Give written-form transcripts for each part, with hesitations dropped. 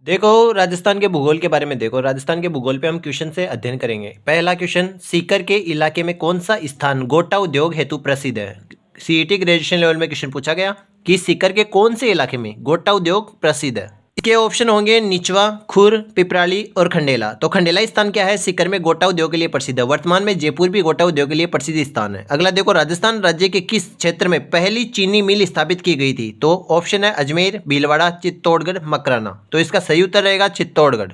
देखो राजस्थान के भूगोल के बारे में देखो। राजस्थान के भूगोल पे हम क्वेश्चन से अध्ययन करेंगे। पहला क्वेश्चन, सीकर के इलाके में कौन सा स्थान गोटा उद्योग हेतु प्रसिद्ध है। सीईटी ग्रेजुएशन लेवल में क्वेश्चन पूछा गया कि सीकर के कौन से इलाके में गोटा उद्योग प्रसिद्ध है। इसके ऑप्शन होंगे निचवा, खुर, पिपराली और खंडेला। तो खंडेला स्थान क्या है, सीकर में गोटा उद्योग के लिए प्रसिद्ध है। वर्तमान में जयपुर भी गोटा उद्योग के लिए प्रसिद्ध स्थान है। अगला देखो, राजस्थान राज्य के किस क्षेत्र में पहली चीनी मिल स्थापित की गई थी। तो ऑप्शन है अजमेर, भीलवाड़ा, चित्तौड़गढ़, मकराना। तो इसका सही उत्तर रहेगा चित्तौड़गढ़।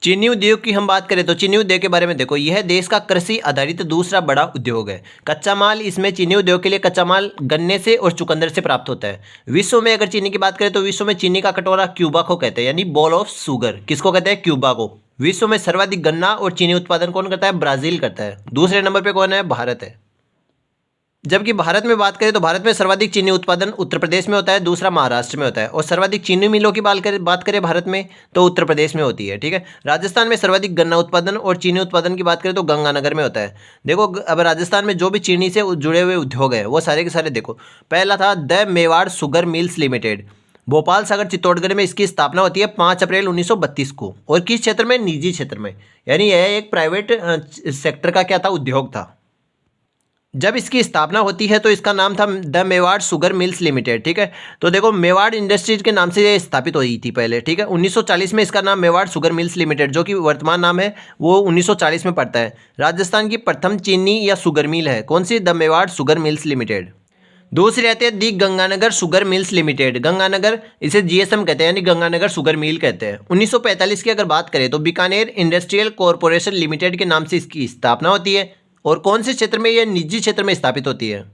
चीनी उद्योग की हम बात करें तो चीनी उद्योग के बारे में देखो, यह देश का कृषि आधारित दूसरा बड़ा उद्योग है। कच्चा माल इसमें चीनी उद्योग के लिए कच्चा माल गन्ने से और चुकंदर से प्राप्त होता है। विश्व में अगर चीनी की बात करें तो विश्व में चीनी का कटोरा क्यूबा को कहते हैं, यानी बॉल ऑफ शुगर। किसको कहते हैं, क्यूबा को। विश्व में सर्वाधिक गन्ना और चीनी उत्पादन कौन करता है, ब्राजील करता है। दूसरे नंबर पर कौन है, भारत है। जबकि भारत में बात करें तो भारत में सर्वाधिक चीनी उत्पादन उत्तर प्रदेश में होता है, दूसरा महाराष्ट्र में होता है। और सर्वाधिक चीनी मिलों की बात करें भारत में तो उत्तर प्रदेश में होती है। ठीक है। राजस्थान में सर्वाधिक गन्ना उत्पादन और चीनी उत्पादन की बात करें तो गंगानगर में होता है। देखो अब राजस्थान में जो भी चीनी से जुड़े हुए उद्योग है वो सारे के सारे देखो। पहला था the Mewar sugar mills limited, Bhopal Sagar Chittorgarh में इसकी स्थापना होती है 5 अप्रैल 1932 को। और किस क्षेत्र में, निजी क्षेत्र में, यानी यह एक प्राइवेट सेक्टर का क्या था, उद्योग था। जब इसकी स्थापना होती है तो इसका नाम था the Mewar sugar mills limited. ठीक है। तो देखो मेवाड़ इंडस्ट्रीज के नाम से ये स्थापित हुई थी पहले। ठीक है। 1940 में इसका नाम मेवाड़ शुगर मिल्स लिमिटेड, जो कि वर्तमान नाम है, वो 1940 में पड़ता है। राजस्थान की प्रथम चीनी या शुगर मिल है कौन सी, the Mewar sugar mills limited. दूसरी आती है the Ganganagar sugar mills limited. Ganganagar, इसे जीएसएम कहते हैं, यानी गंगानगर शुगर मिल कहते हैं। 1945 की अगर बात करें तो बीकानेर इंडस्ट्रियल कॉरपोरेशन लिमिटेड के नाम से इसकी स्थापना होती है। और कौन से क्षेत्र में, यह निजी क्षेत्र में स्थापित होती है,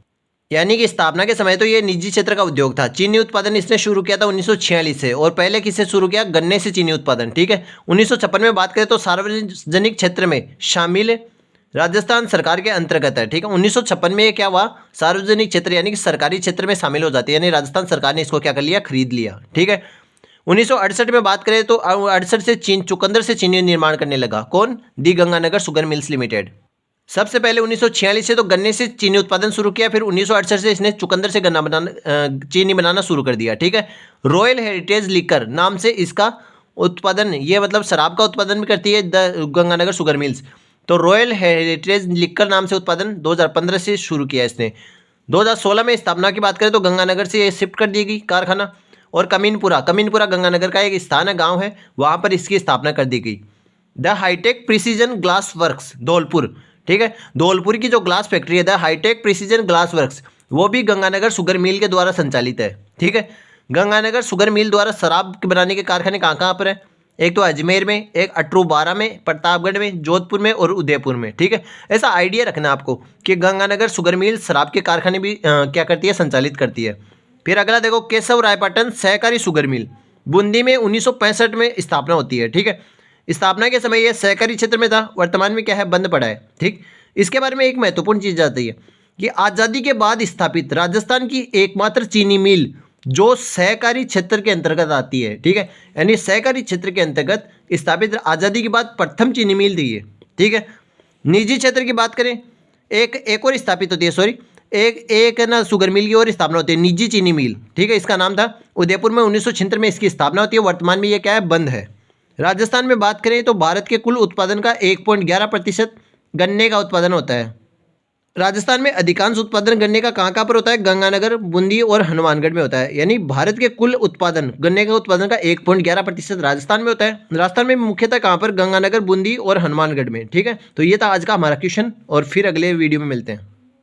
यानी कि स्थापना के समय तो ये निजी क्षेत्र का उद्योग था। चीनी उत्पादन इसने शुरू किया था 1946 से। और पहले किससे शुरू किया, गन्ने से चीनी उत्पादन। ठीक है। 1956 में बात करें तो सार्वजनिक क्षेत्र में शामिल राजस्थान सरकार के अंतर्गत है। ठीक है। 1956 में ये क्या हुआ, सार्वजनिक क्षेत्र यानी कि सरकारी क्षेत्र में शामिल हो जाती है, यानी राजस्थान सरकार ने इसको क्या कर लिया, खरीद लिया। ठीक है। 1968 में बात करें तो 68 से चुकंदर से चीनी निर्माण करने लगा कौन, दी गंगानगर शुगर मिल्स लिमिटेड। सबसे पहले 1946 से तो गन्ने से चीनी उत्पादन शुरू किया, फिर 1968 से इसने चुकंदर से चीनी बनाना शुरू कर दिया। ठीक है। रॉयल हेरिटेज लिकर नाम से इसका उत्पादन, ये मतलब शराब का उत्पादन भी करती है द गंगानगर शुगर मिल्स। तो रॉयल हेरिटेज लिकर नाम से उत्पादन 2015 से शुरू किया इसने। 2016 में स्थापना की बात करें तो गंगानगर से ये शिफ्ट कर दी गई कारखाना। और कमीनपुरा गंगानगर का एक स्थान है, गाँव है, वहाँ पर इसकी स्थापना कर दी गई। The hitech precision glass works Dholpur. ठीक है। धौलपुर की जो ग्लास फैक्ट्री है the hitech precision glass works, वो भी गंगानगर शुगर मिल के द्वारा संचालित है। ठीक है। गंगानगर शुगर मिल द्वारा शराब बनाने के कारखाने कहाँ कहाँ पर है, एक तो अजमेर में, एक अटरूबारा में, प्रतापगढ़ में, जोधपुर में और उदयपुर में। ठीक है। ऐसा आइडिया रखना आपको कि गंगानगर शुगर मिल शराब के कारखाने भी क्या करती है, संचालित करती है। फिर अगला देखो, केशव रायपाटन सहकारी शुगर मिल, बूंदी में 1965 में स्थापना होती है। ठीक है। स्थापना के समय यह सहकारी क्षेत्र में था, वर्तमान में क्या है, बंद पड़ा है। ठीक। इसके बारे में एक महत्वपूर्ण चीज़ आती है कि आज़ादी के बाद स्थापित राजस्थान की एकमात्र चीनी मिल जो सहकारी क्षेत्र के अंतर्गत आती है। ठीक है। यानी सहकारी क्षेत्र के अंतर्गत स्थापित आज़ादी के बाद प्रथम चीनी मिल थी ये। ठीक है। निजी क्षेत्र की बात करें, एक और स्थापित होती है, सॉरी, एक ना शुगर मिल की और स्थापना होती है, निजी चीनी मिल। ठीक है। इसका नाम था उदयपुर में 1976 में इसकी स्थापना होती है। वर्तमान में ये क्या है, बंद है। राजस्थान में बात करें तो भारत के कुल उत्पादन का 1.11% गन्ने का उत्पादन होता है। राजस्थान में अधिकांश उत्पादन गन्ने का कहाँ पर होता है, गंगानगर, बूंदी और हनुमानगढ़ में होता है। यानी भारत के कुल उत्पादन, गन्ने का उत्पादन का 1.11% राजस्थान में होता है। राजस्थान में मुख्यतः कहाँ पर, गंगानगर, बूंदी और हनुमानगढ़ में। ठीक है। तो ये था आज का हमारा क्वेश्चन, और फिर अगले वीडियो में मिलते हैं।